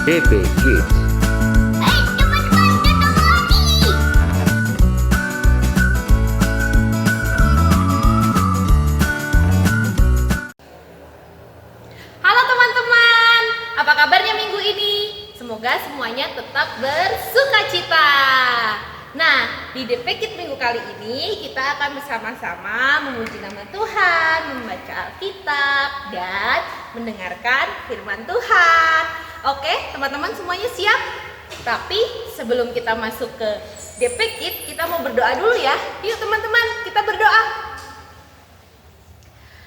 DP Kids. Halo teman-teman, apa kabarnya minggu ini? Semoga semuanya tetap bersukacita. Nah, di DP Kids minggu kali ini kita akan bersama-sama memuji nama Tuhan, membaca Alkitab, dan mendengarkan firman Tuhan. Oke, teman-teman semuanya siap? Tapi sebelum kita masuk ke DP Kids, kita mau berdoa dulu ya. Yuk teman-teman, kita berdoa.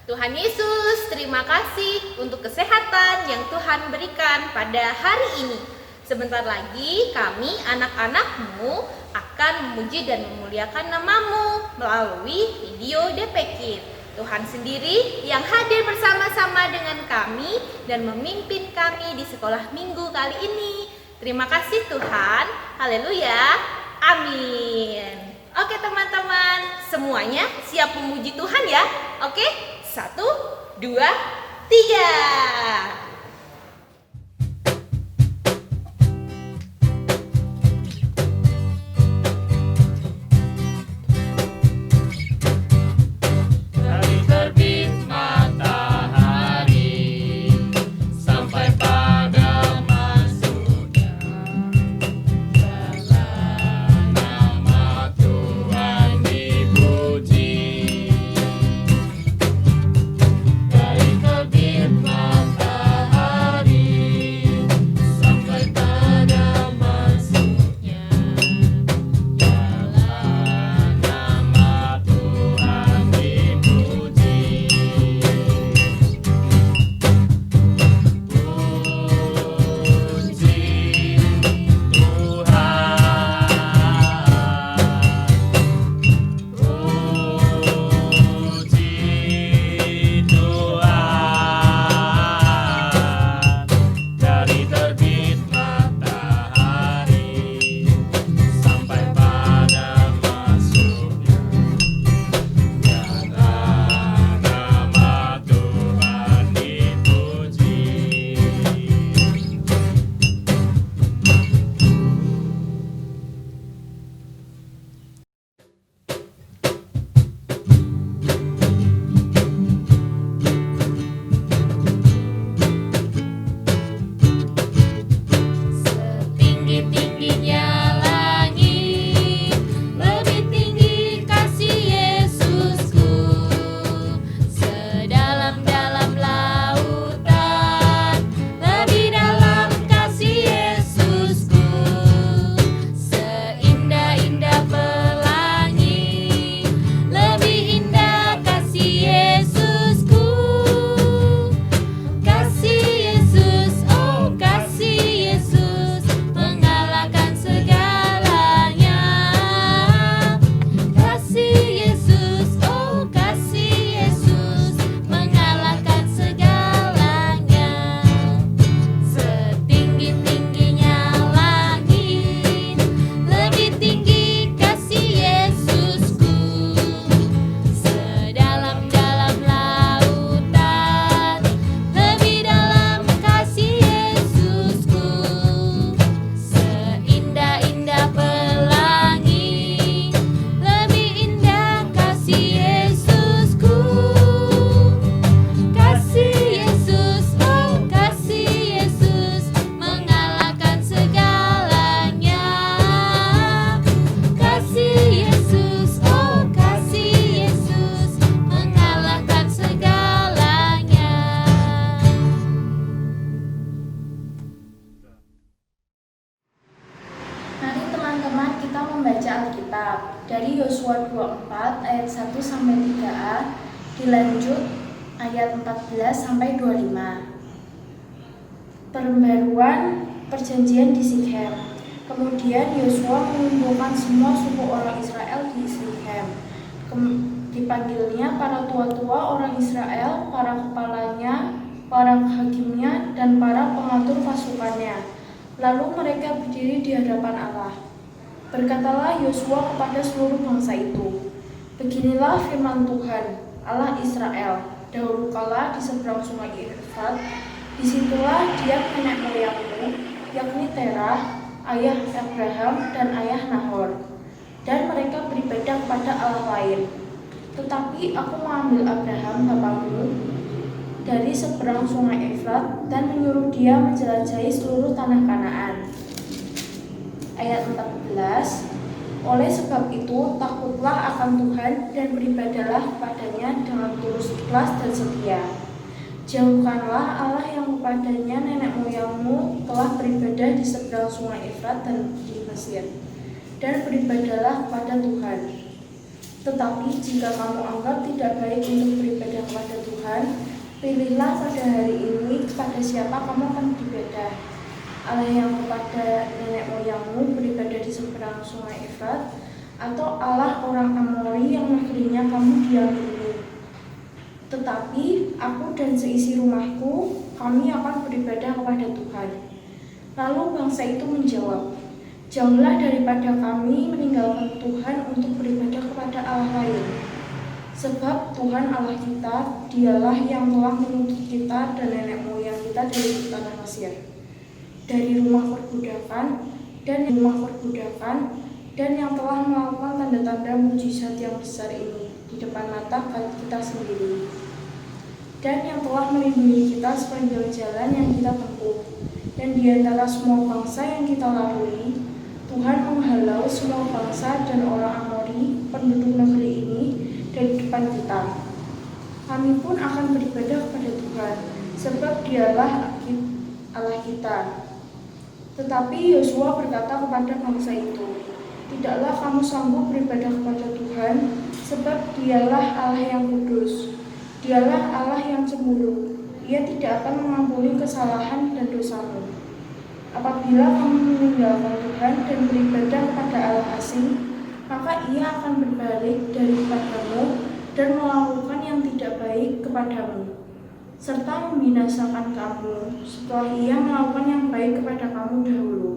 Tuhan Yesus, terima kasih untuk kesehatan yang Tuhan berikan pada hari ini. Sebentar lagi kami anak-anak-Mu akan memuji dan memuliakan nama-Mu melalui video DP Kids. Tuhan sendiri yang hadir bersama-sama dengan kami dan memimpin kami di sekolah minggu kali ini. Terima kasih Tuhan. Haleluya. Amin. Oke teman-teman, semuanya siap memuji Tuhan ya? Oke, 1, 2, 3. Kita membaca Alkitab dari Yosua 24 ayat 1 sampai 3a, dilanjut ayat 14 sampai 25. Pembaruan perjanjian di Sikhem. Kemudian Yosua mengumpulkan semua suku orang Israel di Sikhem. Dipanggilnya para tua-tua orang Israel, para kepalanya, para hakimnya, dan para pengatur pasukannya. Lalu mereka berdiri di hadapan Allah. Berkatalah Yosua kepada seluruh bangsa itu, beginilah firman Tuhan, Allah Israel. Dahulu kala di seberang sungai Efrat, disitulah diam nenek moyangmu, yakni Terah, ayah Abraham dan ayah Nahor. Dan mereka beribadah kepada Allah lain. Tetapi aku mengambil Abraham bapakmu dari seberang sungai Efrat dan menyuruh dia menjelajahi seluruh tanah Kanaan. Ayat 14. Oleh sebab itu, takutlah akan Tuhan dan beribadahlah kepadanya dengan tulus ikhlas dan setia. Jauhkanlah Allah yang kepadanya nenek moyangmu telah beribadah di seberang sungai Efrat dan di Mesir, dan beribadahlah kepada Tuhan. Tetapi jika kamu anggap tidak baik untuk beribadah kepada Tuhan, pilihlah pada hari ini kepada siapa kamu akan beribadah. Allah yang kepada nenek moyangmu beribadah di seberang sungai Efrat, atau Allah orang Amori yang negerinya kamu diami ini. Tetapi aku dan seisi rumahku, kami akan beribadah kepada Tuhan. Lalu bangsa itu menjawab, jauhlah daripada kami meninggalkan Tuhan untuk beribadah kepada Allah lain. Sebab Tuhan Allah kita, dialah yang telah menuntut kita dan nenek moyang kita dari tanah Mesir, dari rumah perbudakan, dan yang telah melakukan tanda-tanda mujizat yang besar ini di depan mata kita sendiri, dan yang telah melindungi kita sepanjang jalan yang kita tempuh. Dan di antara semua bangsa yang kita lalui, Tuhan menghalau semua bangsa dan orang Amori, penduduk negeri ini, dari depan kita. Kami pun akan beribadah kepada Tuhan, sebab dialah Allah kita. Tetapi Yosua berkata kepada bangsa itu, tidaklah kamu sanggup beribadah kepada Tuhan, sebab dialah Allah yang kudus. Dialah Allah yang cemburu. Ia tidak akan mengampuni kesalahan dan dosamu. Apabila kamu meninggalkan Tuhan dan beribadah kepada Allah asing, maka Ia akan berbalik daripadamu dan melakukan yang tidak baik kepadamu, serta membinasakan kamu setelah Ia melakukan yang baik kepada kamu dahulu.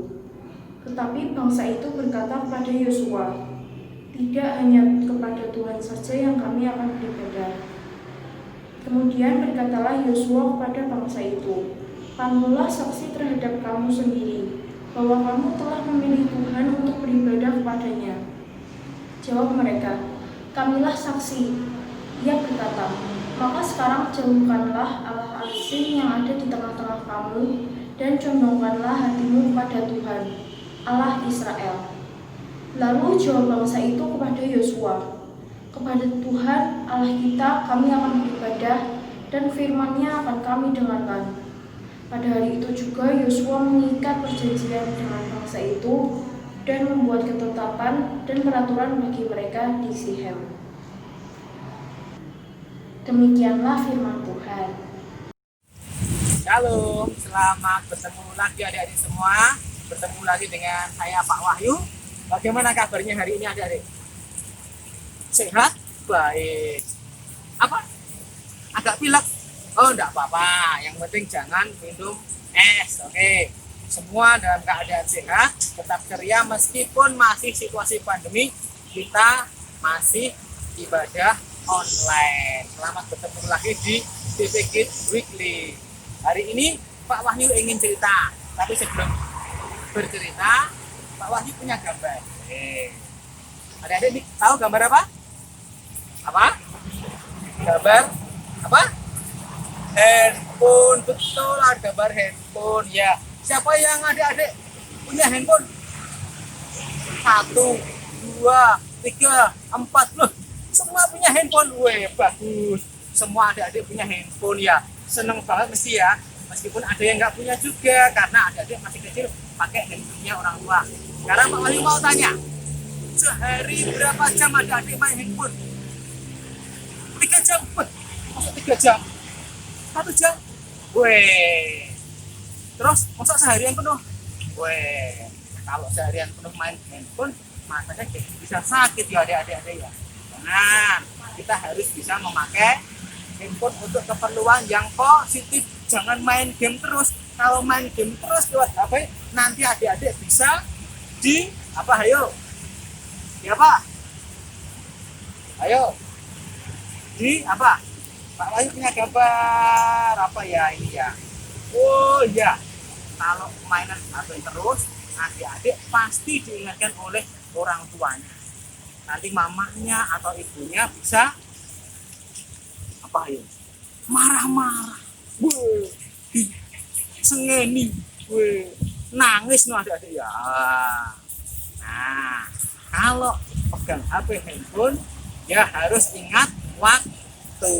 Tetapi bangsa itu berkata kepada Yosua, tidak hanya kepada Tuhan saja yang kami akan beribadah. Kemudian berkatalah Yosua kepada bangsa itu, kamulah saksi terhadap kamu sendiri, bahwa kamu telah memilih Tuhan untuk beribadah kepadanya. Jawab mereka, kamilah saksi. Ia berkata, maka sekarang jauhkanlah Allah asing yang ada di tengah-tengah kamu, dan condongkanlah hatimu kepada Tuhan, Allah Israel. Lalu jawab bangsa itu kepada Yosua, kepada Tuhan Allah kita kami akan beribadah, dan firman-Nya akan kami dengarkan. Pada hari itu juga Yosua mengikat perjanjian dengan bangsa itu dan membuat ketetapan dan peraturan bagi mereka di Sichem. Demikianlah firman Tuhan. Shalom, selamat bertemu lagi adik-adik semua. Bertemu lagi dengan saya Pak Wahyu. Bagaimana kabarnya hari ini adik-adik? Sehat? Baik. Apa? Agak pilek? Oh, enggak apa-apa. Yang penting jangan minum es. Oke. Semua dalam keadaan sehat, tetap ceria meskipun masih situasi pandemi, kita masih ibadah online. Selamat bertemu lagi di TV Kids Weekly. Hari ini Pak Wahyu ingin cerita, tapi sebelum bercerita, Pak Wahyu punya gambar. Adik-adik tahu gambar apa? Apa? Gambar apa? Handphone. Betul, ada gambar handphone ya. Siapa yang adik-adik punya handphone? 1, 2, 3, 4 loh. Semua punya handphone. Weh, bagus. Semua adik-adik punya handphone ya. Seneng banget mesti ya. Meskipun ada yang nggak punya juga, karena adik-adik masih kecil pakai handphonenya orang tua. Sekarang Pak Wahyu mau tanya, sehari berapa jam adik-adik main handphone? 3 jam. Masa 3 jam? 1 jam? Weh. Terus masa seharian penuh? Weh. Kalau seharian penuh main handphone, matanya jadi bisa sakit ya adik-adik ya. Nah, kita harus bisa memakai handphone untuk keperluan yang positif. Jangan main game terus. Kalau main game terus lewat HP, nanti adik-adik bisa di apa? Ayo. Di apa? Ayo. Di apa? Pak Wahyu punya gambar apa ya ini ya? Oh iya. Kalau mainan HP terus, adik-adik pasti diingatkan oleh orang tuanya. Nanti mamanya atau ibunya bisa apa ya? Marah-marah. Weh, sengeni, weh, nangis no adik-adik ya. Nah, kalau pegang HP handphone ya harus ingat waktu.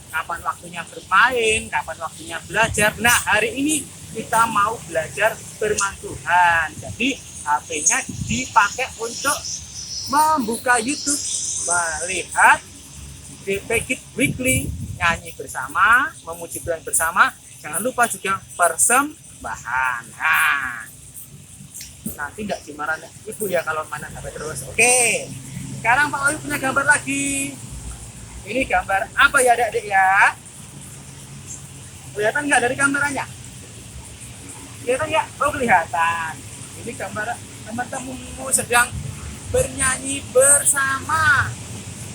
Kapan waktunya bermain, kapan waktunya belajar. Nah, hari ini kita mau belajar firman Tuhan. Jadi, HP-nya dipakai untuk membuka YouTube, melihat DP Kids Weekly, nyanyi bersama, memuji Tuhan bersama. Jangan lupa juga persembahan. Nah, nanti nggak dimarahin ibu ya kalau mana HP terus. Oke, sekarang Pak Wahyu punya gambar lagi. Ini gambar apa ya adik-adik ya? Kelihatan nggak dari kameranya? Kelihatan nggak? Oh kelihatan. Ini gambar teman-temanmu sedang bernyanyi bersama,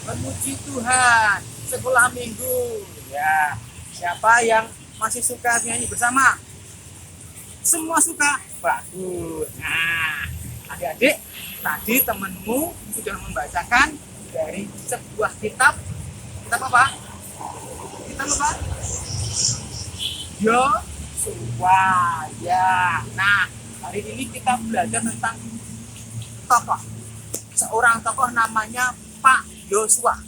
memuji Tuhan sekolah minggu. Ya, siapa yang masih suka nyanyi bersama? Semua suka? Bagus. Nah, adik-adik, tadi temanmu sudah membacakan dari sebuah kitab. Kitab apa? Kitab apa? Yosua. Ya. Nah, hari ini kita belajar tentang tokoh. Seorang tokoh namanya Pak Yosua.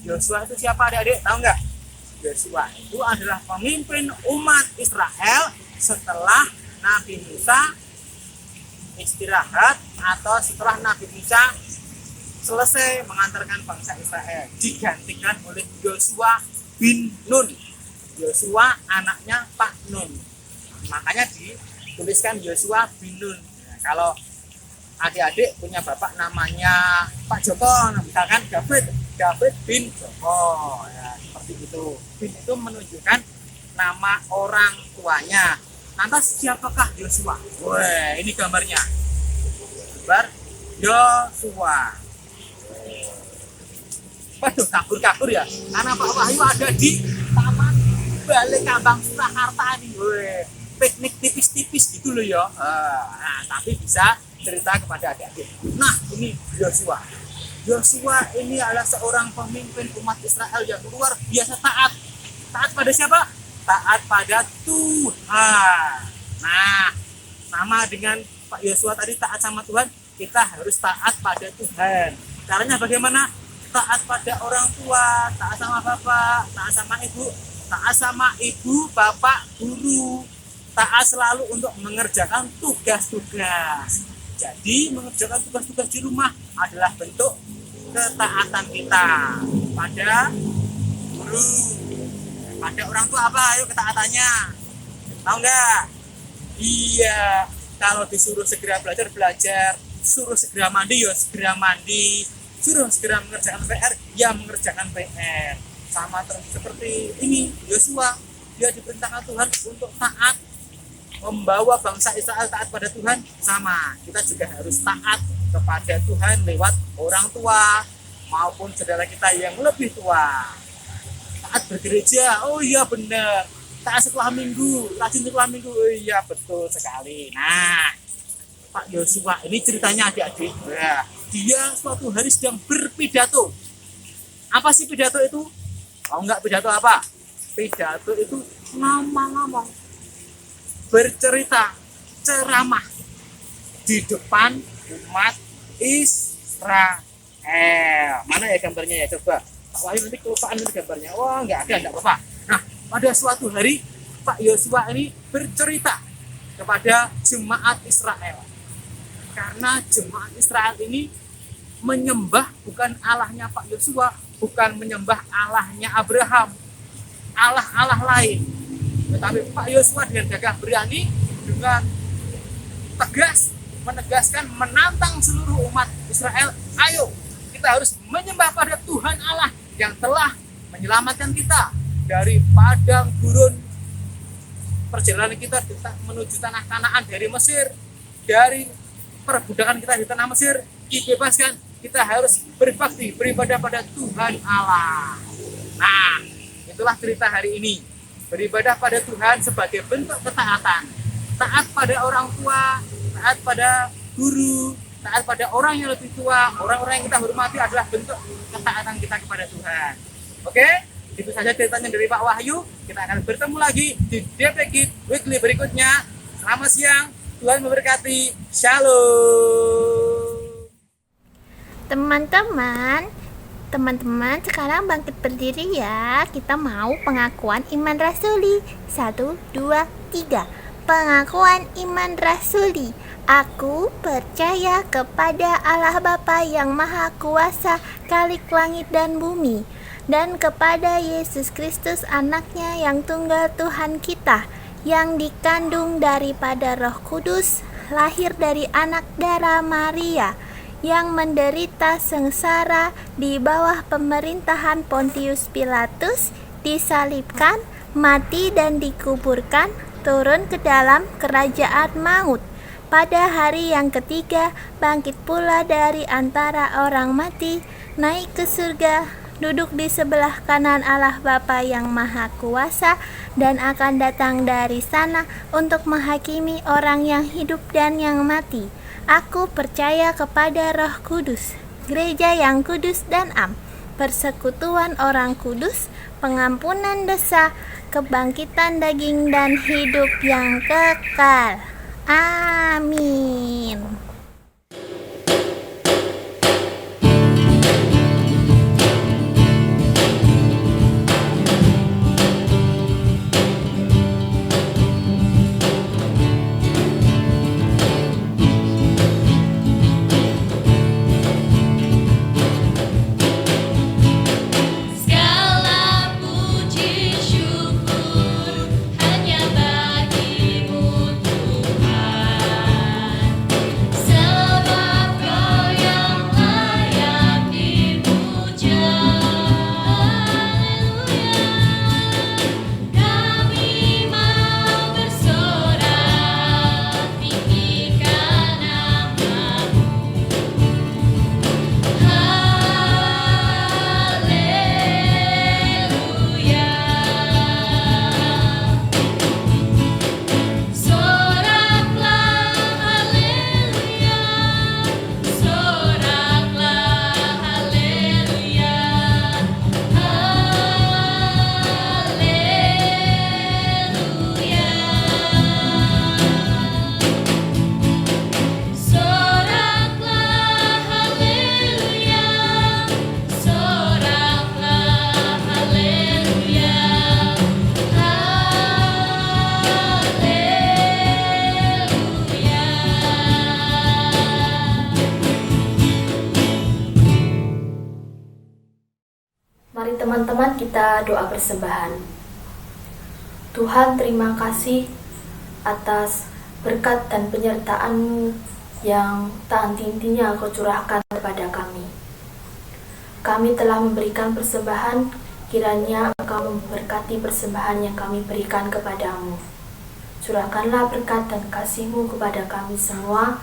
Yosua itu siapa adik-adik? Tahu nggak? Yosua itu adalah pemimpin umat Israel setelah Nabi Musa istirahat atau setelah Nabi Musa selesai mengantarkan bangsa Israel, digantikan oleh Yosua bin Nun. Yosua anaknya Pak Nun, makanya dituliskan Yosua bin Nun. Nah, kalau adik-adik punya bapak namanya Pak Joko, misalkan David bin Joko, ya, seperti itu. Bin itu menunjukkan nama orang tuanya. Lantas siapakah Yosua? Wah, ini gambarnya. Gambar Yosua. Waduh, kabur ya. Karena Pak Wahyu ada di Taman Balai Kambang Surakarta nih. Weh, piknik tipis-tipis gitu loh ya. Nah, tapi bisa cerita kepada adik-adik. Nah, ini Yosua. Yosua ini adalah seorang pemimpin umat Israel yang luar biasa taat. Taat pada siapa? Taat pada Tuhan. Nah, sama dengan Pak Yosua tadi taat sama Tuhan, kita harus taat pada Tuhan. Caranya bagaimana? Taat pada orang tua, taat sama bapak, taat sama ibu, bapak, guru. Taat selalu untuk mengerjakan tugas-tugas. Jadi mengerjakan tugas-tugas di rumah adalah bentuk ketaatan kita pada guru, pada orang tua. Apa ayo ketaatannya? Tahu nggak? Iya, kalau disuruh segera belajar, suruh segera mandi ya segera mandi, suruh segera mengerjakan PR ya mengerjakan PR. Sama seperti ini Yosua, dia diperintahkan Tuhan untuk taat, membawa bangsa Israel taat pada Tuhan. Sama kita juga harus taat kepada Tuhan lewat orang tua maupun saudara kita yang lebih tua. Taat bergereja, oh iya benar. Taat sekolah minggu, rajin sekolah minggu, oh iya betul sekali. Nah, Pak Yosua ini ceritanya adik-adik. Nah, dia suatu hari sedang berpidato. Apa sih pidato itu? Oh enggak, pidato apa? Pidato itu ngomong-ngomong, bercerita, ceramah di depan umat Israel. Mana ya gambarnya ya, coba Pak Wahyu nanti kelupaan nanti gambarnya. Wah enggak ada, enggak apa-apa. Nah, pada suatu hari Pak Yosua ini bercerita kepada jemaat Israel. Karena jemaat Israel ini menyembah bukan Allahnya Pak Yosua, bukan menyembah Allahnya Abraham, Allah-Allah lain. Tetapi Pak Yosua dengan gagah berani, dengan tegas menegaskan, menantang seluruh umat Israel, ayo kita harus menyembah pada Tuhan Allah yang telah menyelamatkan kita dari padang gurun perjalanan kita menuju tanah Kanaan, dari Mesir, dari perbudakan kita di tanah Mesir, dibebaskan. Kita harus berbakti, beribadah pada Tuhan Allah. Nah, itulah cerita hari ini. beribadah pada Tuhan sebagai bentuk ketaatan. Taat pada orang tua, taat pada guru, taat pada orang yang lebih tua, orang-orang yang kita hormati adalah bentuk ketaatan kita kepada Tuhan. Oke? Itu saja ceritanya dari Pak Wahyu. Kita akan bertemu lagi di DP Kids Weekly berikutnya. Selamat siang, Tuhan memberkati. Shalom. Teman-teman sekarang bangkit berdiri ya. Kita mau pengakuan iman rasuli. 1, 2, 3. Pengakuan iman rasuli. Aku percaya kepada Allah Bapa yang Maha Kuasa, Khalik langit dan bumi, dan kepada Yesus Kristus anaknya yang tunggal Tuhan kita, yang dikandung daripada Roh Kudus, lahir dari anak darah Maria, yang menderita sengsara di bawah pemerintahan Pontius Pilatus, disalibkan, mati dan dikuburkan, turun ke dalam kerajaan maut. Pada hari yang ketiga, bangkit pula dari antara orang mati, naik ke surga, duduk di sebelah kanan Allah Bapa yang Maha Kuasa, dan akan datang dari sana untuk menghakimi orang yang hidup dan yang mati. Aku percaya kepada Roh Kudus, gereja yang kudus dan am, persekutuan orang kudus, pengampunan dosa, kebangkitan daging dan hidup yang kekal. Amin. Segala puji syukur hanya bagimu Tuhan, sebab Kau yang layak dipuja. Haleluya. Kami mau bersorak tinggikan nama-Mu. Haleluya. Soraklah haleluya. Soraklah haleluya. Haleluya. Soraklah haleluya. Soraklah haleluya. Mari teman-teman kita doa persembahan. Tuhan, terima kasih atas berkat dan penyertaan-Mu yang tak henti-hentinya Kau curahkan kepada kami. Kami telah memberikan persembahan, kiranya Engkau memberkati persembahan yang kami berikan kepadamu. Curahkanlah berkat dan kasih-Mu kepada kami semua,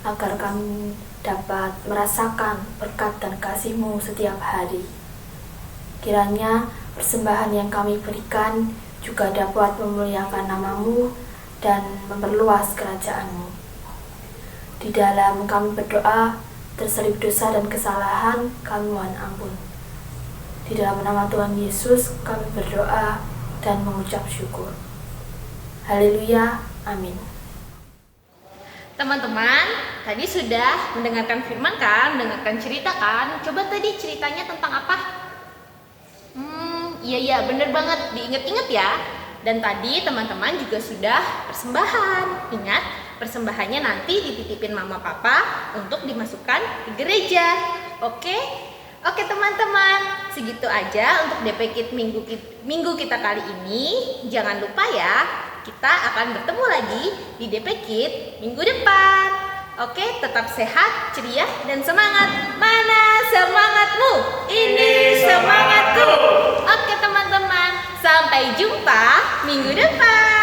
agar kami dapat merasakan berkat dan kasih-Mu setiap hari. Kiranya persembahan yang kami berikan juga dapat memuliakan nama-Mu dan memperluas kerajaan-Mu. Di dalam kami berdoa, terselip dosa dan kesalahan, kami mohon ampun. Di dalam nama Tuhan Yesus, kami berdoa dan mengucap syukur. Haleluya, amin. Teman-teman, tadi sudah mendengarkan firman kan, mendengarkan cerita kan? Coba tadi ceritanya tentang apa? Iya bener banget, diinget-inget ya. Dan tadi teman-teman juga sudah persembahan. Ingat, persembahannya nanti dititipin mama papa untuk dimasukkan ke gereja. Oke? Oke teman-teman, segitu aja untuk DP Kids minggu kita kali ini. Jangan lupa ya, kita akan bertemu lagi di DP Kids minggu depan. Oke, tetap sehat, ceria, dan semangat. Mana semangatmu? Ini semangatku. Oke teman-teman, sampai jumpa minggu depan.